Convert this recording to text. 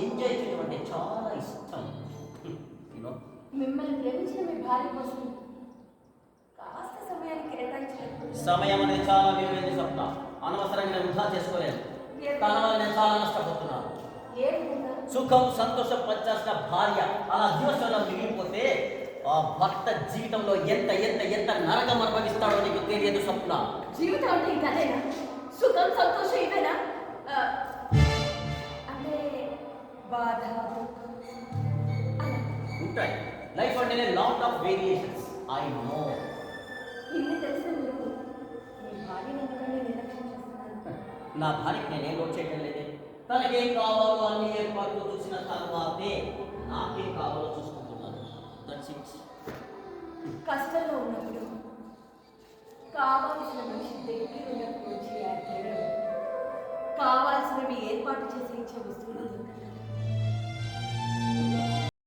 Enjoy చేయడం అంటే చాలా ఇష్టం. యూనో మిమ్మల్ని ప్రేమించిన మీ భార్య కోసం కాస్త సమయాన్ని కేటాయించలేదు. సమయం అనేది చాలా విలువైంది స్వప్న. అనవసరంగా నేను వృధా చేసుకోలేను. తన వల్ల నేను చాలా నష్టపోతున్నాను. సుఖం సంతోషం పంచాల్సిన భార్య అలా జీవనంలో మిగిలిపోతే ఆ భర్త జీవితంలో ఎంత ఎంత ఎంత నరకం అనుభవిస్తాడో నీకు తెలియదు స్వప్న. జీవితం అంటే ఇంకా అదేనా? సుఖం సంతోషం ఇవేనా? అంటే బాధ ఉంటాయి. లైఫ్ అంటేనే lot of variations. I know. ఇన్ని తెలిసిన మీరు మీ భార్యను ఎందుకంటే నిర్లక్ష్యం చేస్తున్నారు? నా భార్యకి నేనేం లోడ్ చేయడం లేదే. తనకేం కావాలో అన్ని ఏర్పాట్లు చూసిన తర్వాతే నాకేం కావాలో చూసుకుంటున్నాను. That's it. కష్టంలో ఉన్నప్పుడు కావాల్సిన మనిషి దగ్గర ఉన్నప్పుడు వచ్చి కావాల్సినవి ఏర్పాటు చేసి ఇచ్చే వస్తువులు